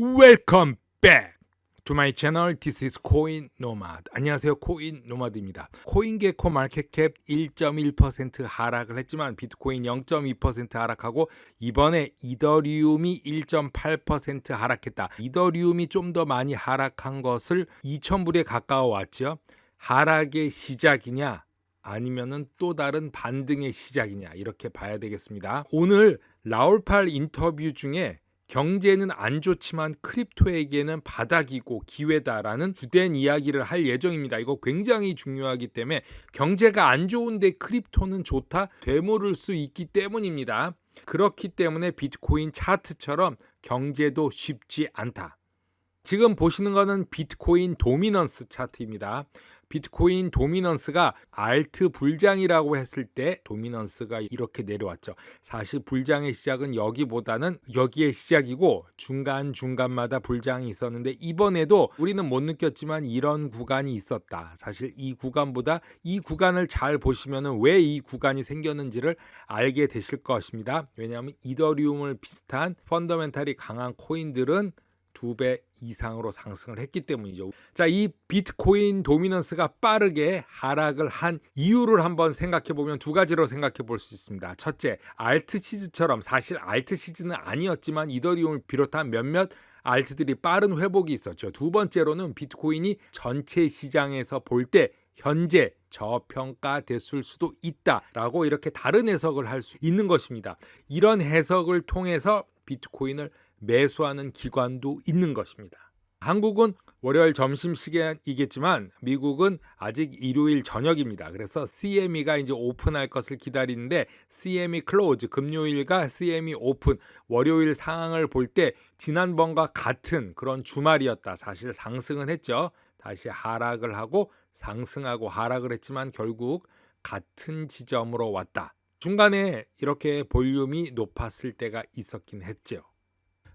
Welcome back to my channel. This is 코인 노마드. 안녕하세요. 코인 노마드입니다. 코인게코 마켓캡 1.1% 하락을 했지만 비트코인 0.2% 하락하고 이번에 이더리움이 1.8% 하락했다. 이더리움이 좀 더 많이 하락한 것을 2,000불에 가까워 왔죠. 하락의 시작이냐 아니면은 또 다른 반등의 시작이냐 이렇게 봐야 되겠습니다. 오늘 라울팔 인터뷰 중에 경제는 안 좋지만 크립토에게는 바닥이고 기회다라는 주된 이야기를 할 예정입니다. 이거 굉장히 중요하기 때문에 경제가 안 좋은데 크립토는 좋다? 되물을 수 있기 때문입니다. 그렇기 때문에 비트코인 차트처럼 경제도 쉽지 않다. 지금 보시는 거는 비트코인 도미넌스 차트입니다. 비트코인 도미넌스가 알트 불장이라고 했을 때 도미넌스가 이렇게 내려왔죠. 사실 불장의 시작은 여기보다는 여기의 시작이고 중간마다 불장이 있었는데 이번에도 우리는 못 느꼈지만 이런 구간이 있었다. 사실 이 구간보다 이 구간을 잘 보시면 왜 이 구간이 생겼는지를 알게 되실 것입니다. 왜냐하면 이더리움을 비슷한 펀더멘탈이 강한 코인들은 2배 이상으로 상승을 했기 때문이죠. 자, 이 비트코인 도미넌스가 빠르게 하락을 한 이유를 한번 생각해 보면 두 가지로 생각해 볼 수 있습니다. 첫째, 알트 시즈처럼 사실 알트 시즈는 아니었지만 이더리움을 비롯한 몇몇 알트들이 빠른 회복이 있었죠. 두 번째로는 비트코인이 전체 시장에서 볼 때 현재 저평가됐을 수도 있다라고 이렇게 다른 해석을 할 수 있는 것입니다. 이런 해석을 통해서 비트코인을 매수하는 기관도 있는 것입니다. 한국은 월요일 점심시간이겠지만 미국은 아직 일요일 저녁입니다. 그래서 CME가 이제 오픈할 것을 기다리는데 CME 클로즈, 금요일과 CME 오픈, 월요일 상황을 볼 때 지난번과 같은 그런 주말이었다. 사실 상승은 했죠. 다시 하락을 하고 상승하고 하락을 했지만 결국 같은 지점으로 왔다. 중간에 이렇게 볼륨이 높았을 때가 있었긴 했죠.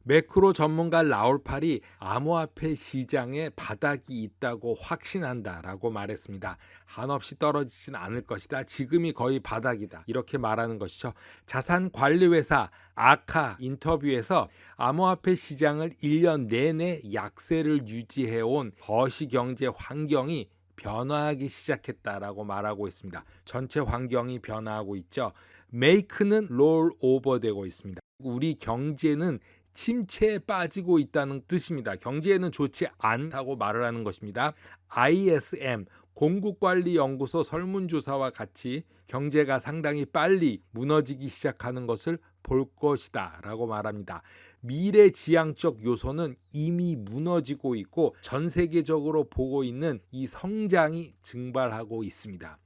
매크로 전문가 라울팔이 암호화폐 시장에 바닥이 있다고 확신한다라고 말했습니다. 한없이 떨어지진 않을 것이다. 지금이 거의 바닥이다. 이렇게 말하는 것이죠. 자산관리회사 아카 인터뷰에서 암호화폐 시장을 1년 내내 약세를 유지해온 거시경제 환경이 변화하기 시작했다라고 말하고 있습니다. 전체 환경이 변화하고 있죠. 메이크는 롤 오버되고 있습니다. 우리 경제는 침체에 빠지고 있다는 뜻입니다. 경제에는 좋지 않다고 말을 하는 것입니다. ISM 공급관리연구소 설문조사와 같이 경제가 상당히 빨리 무너지기 시작하는 것을 볼 것이다 라고 말합니다. 미래지향적 요소는 이미 무너지고 있고 전 세계적으로 보고 있는 이 성장이 증발하고 있습니다.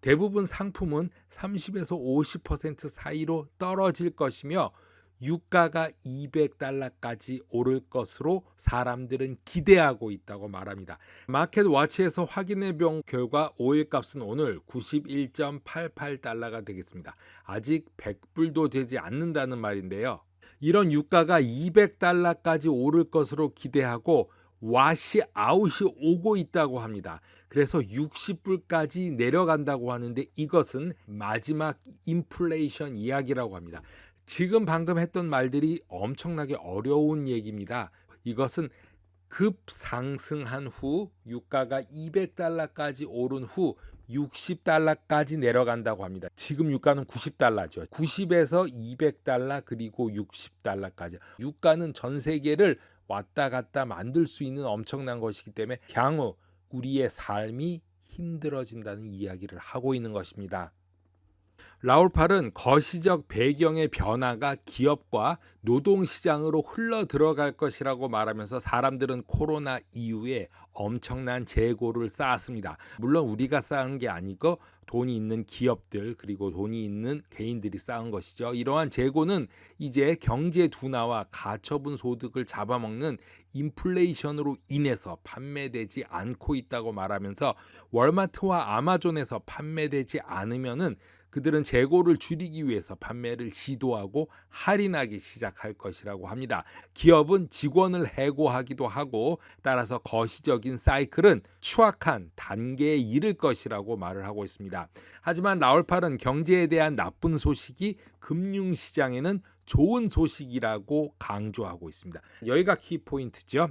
대부분 상품은 30에서 50% 사이로 떨어질 것이며 유가가 $200까지 오를 것으로 사람들은 기대하고 있다고 말합니다. 마켓워치에서 확인해 본 결과 오일 값은 오늘 91.88달러가 되겠습니다. 아직 100불도 되지 않는다는 말인데요. 이런 유가가 $200까지 오를 것으로 기대하고 와시 아웃이 오고 있다고 합니다. 그래서 60불까지 내려간다고 하는데 이것은 마지막 인플레이션 이야기라고 합니다. 지금 방금 했던 말들이 엄청나게 어려운 얘기입니다. 이것은 급상승한 후 유가가 $200까지 오른 후 $60까지 내려간다고 합니다. 지금 유가는 $90죠. 90에서 $200 그리고 $60까지. 유가는 전 세계를 왔다 갔다 만들 수 있는 엄청난 것이기 때문에 향후 우리의 삶이 힘들어진다는 이야기를 하고 있는 것입니다. 라울팔은 거시적 배경의 변화가 기업과 노동시장으로 흘러 들어갈 것이라고 말하면서 사람들은 코로나 이후에 엄청난 재고를 쌓았습니다. 물론 우리가 쌓은 게 아니고 돈이 있는 기업들 그리고 돈이 있는 개인들이 쌓은 것이죠. 이러한 재고는 이제 경제 둔화와 가처분 소득을 잡아먹는 인플레이션으로 인해서 판매되지 않고 있다고 말하면서 월마트와 아마존에서 판매되지 않으면은 그들은 재고를 줄이기 위해서 판매를 시도하고 할인하기 시작할 것이라고 합니다. 기업은 직원을 해고하기도 하고 따라서 거시적인 사이클은 추악한 단계에 이를 것이라고 말을 하고 있습니다. 하지만 라울팔은 경제에 대한 나쁜 소식이 금융시장에는 좋은 소식이라고 강조하고 있습니다. 여기가 키포인트죠.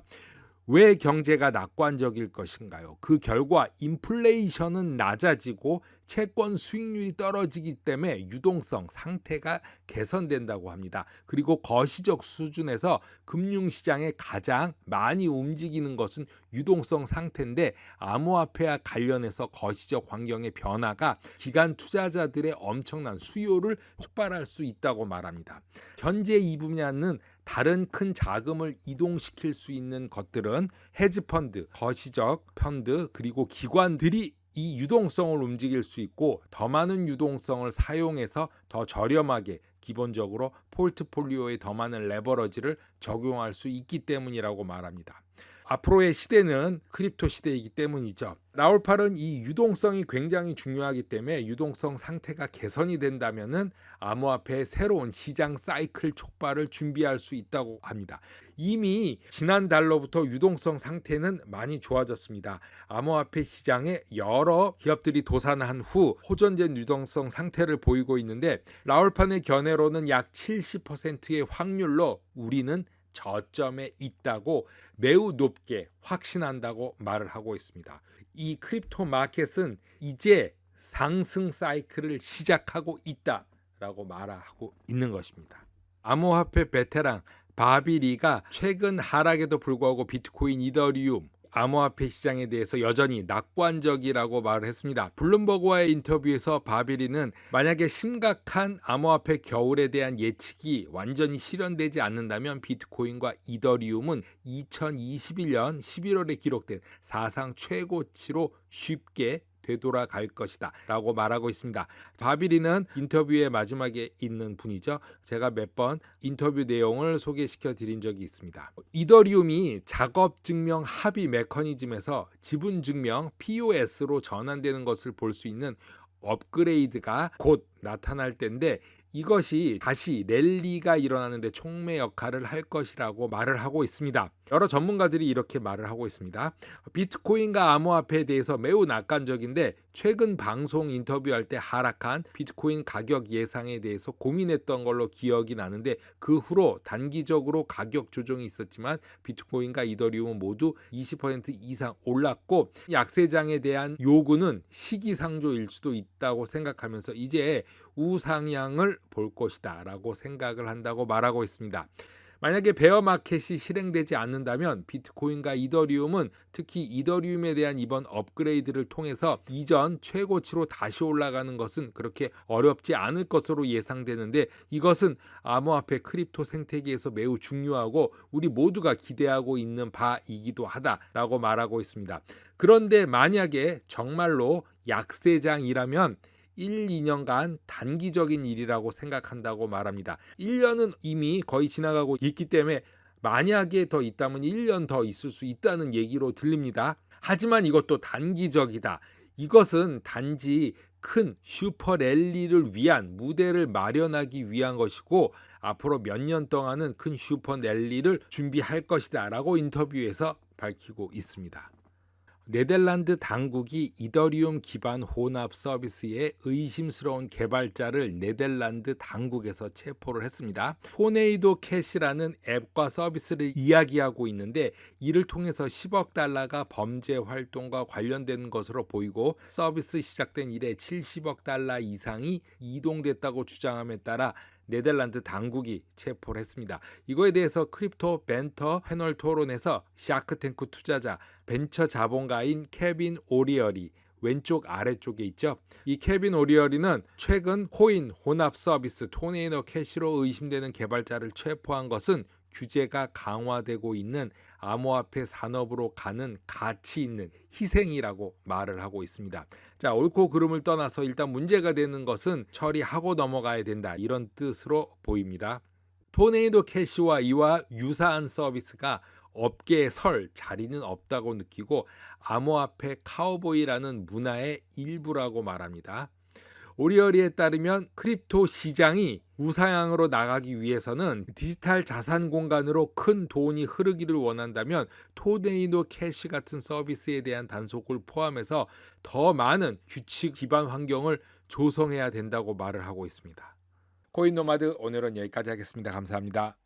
왜 경제가 낙관적일 것인가요? 그 결과 인플레이션은 낮아지고 채권 수익률이 떨어지기 때문에 유동성 상태가 개선된다고 합니다. 그리고 거시적 수준에서 금융시장에 가장 많이 움직이는 것은 유동성 상태인데 암호화폐와 관련해서 거시적 환경의 변화가 기관 투자자들의 엄청난 수요를 촉발할 수 있다고 말합니다. 현재 이 분야는 다른 큰 자금을 이동시킬 수 있는 것들은 헤지펀드, 거시적 펀드, 그리고 기관들이 이 유동성을 움직일 수 있고 더 많은 유동성을 사용해서 더 저렴하게 기본적으로 포트폴리오에 더 많은 레버러지를 적용할 수 있기 때문이라고 말합니다. 앞으로의 시대는 크립토 시대이기 때문이죠. 라울팔은 이 유동성이 굉장히 중요하기 때문에 유동성 상태가 개선이 된다면은 암호화폐의 새로운 시장 사이클 촉발을 준비할 수 있다고 합니다. 이미 지난달로부터 유동성 상태는 많이 좋아졌습니다. 암호화폐 시장에 여러 기업들이 도산한 후 호전된 유동성 상태를 보이고 있는데 라울판의 견해로는 약 70%의 확률로 우리는 저점에 있다고 매우 높게 확신한다고 말을 하고 있습니다. 이 크립토 마켓은 이제 상승 사이클을 시작하고 있다라고 말하고 있는 것입니다. 암호화폐 베테랑 바비리가 최근 하락에도 불구하고 비트코인, 이더리움, 암호화폐 시장에 대해서 여전히 낙관적이라고 말을 했습니다. 블룸버그와의 인터뷰에서 바비리는 만약에 심각한 암호화폐 겨울에 대한 예측이 완전히 실현되지 않는다면 비트코인과 이더리움은 2021년 11월에 기록된 사상 최고치로 쉽게 되돌아갈 것이다 라고 말하고 있습니다. 바비리는 인터뷰의 마지막에 있는 분이죠. 제가 몇 번 인터뷰 내용을 소개시켜 드린 적이 있습니다. 이더리움이 작업증명 합의 메커니즘에서 지분증명 POS로 전환되는 것을 볼 수 있는 업그레이드가 곧 나타날 때인데 이것이 다시 랠리가 일어나는데 촉매 역할을 할 것이라고 말을 하고 있습니다. 여러 전문가들이 이렇게 말을 하고 있습니다. 비트코인과 암호화폐에 대해서 매우 낙관적인데 최근 방송 인터뷰할 때 하락한 비트코인 가격 예상에 대해서 고민했던 걸로 기억이 나는데 그 후로 단기적으로 가격 조정이 있었지만 비트코인과 이더리움은 모두 20% 이상 올랐고 약세장에 대한 요구는 시기상조일 수도 있다고 생각하면서 이제 우상향을 볼 것이다 라고 생각을 한다고 말하고 있습니다. 만약에 베어 마켓이 실행되지 않는다면 비트코인과 이더리움은 특히 이더리움에 대한 이번 업그레이드를 통해서 이전 최고치로 다시 올라가는 것은 그렇게 어렵지 않을 것으로 예상되는데 이것은 암호화폐 크립토 생태계에서 매우 중요하고 우리 모두가 기대하고 있는 바이기도 하다라고 말하고 있습니다. 그런데 만약에 정말로 약세장이라면 1, 2년간 단기적인 일이라고 생각한다고 말합니다. 1년은 이미 거의 지나가고 있기 때문에 만약에 더 있다면 1년 더 있을 수 있다는 얘기로 들립니다. 하지만 이것도 단기적이다. 이것은 단지 큰 슈퍼 랠리를 위한 무대를 마련하기 위한 것이고 앞으로 몇 년 동안은 큰 슈퍼 랠리를 준비할 것이다 라고 인터뷰에서 밝히고 있습니다. 네덜란드 당국이 이더리움 기반 혼합 서비스의 의심스러운 개발자를 네덜란드 당국에서 체포를 했습니다. 토네이도 캐시라는 앱과 서비스를 이야기하고 있는데 이를 통해서 10억 달러가 범죄 활동과 관련된 것으로 보이고 서비스 시작된 이래 70억 달러 이상이 이동됐다고 주장함에 따라 네덜란드 당국이 체포를 했습니다. 이거에 대해서 크립토 벤처 패널 토론에서 샤크탱크 투자자 벤처 자본가인 케빈 오리얼이 왼쪽 아래쪽에 있죠. 이 케빈 오리얼이는 최근 코인 혼합 서비스 토네이도 캐시로 의심되는 개발자를 체포한 것은 규제가 강화되고 있는 암호화폐 산업으로 가는 가치 있는 희생이라고 말을 하고 있습니다. 자, 옳고 그름을 떠나서 일단 문제가 되는 것은 처리하고 넘어가야 된다 이런 뜻으로 보입니다. 토네이도 캐시와 이와 유사한 서비스가 업계에 설 자리는 없다고 느끼고 암호화폐 카우보이라는 문화의 일부라고 말합니다. 오리얼리에 따르면 크립토 시장이 우상향으로 나가기 위해서는 디지털 자산 공간으로 큰 돈이 흐르기를 원한다면 토네이도 캐시 같은 서비스에 대한 단속을 포함해서 더 많은 규칙 기반 환경을 조성해야 된다고 말을 하고 있습니다. 코인 노마드 오늘은 여기까지 하겠습니다. 감사합니다.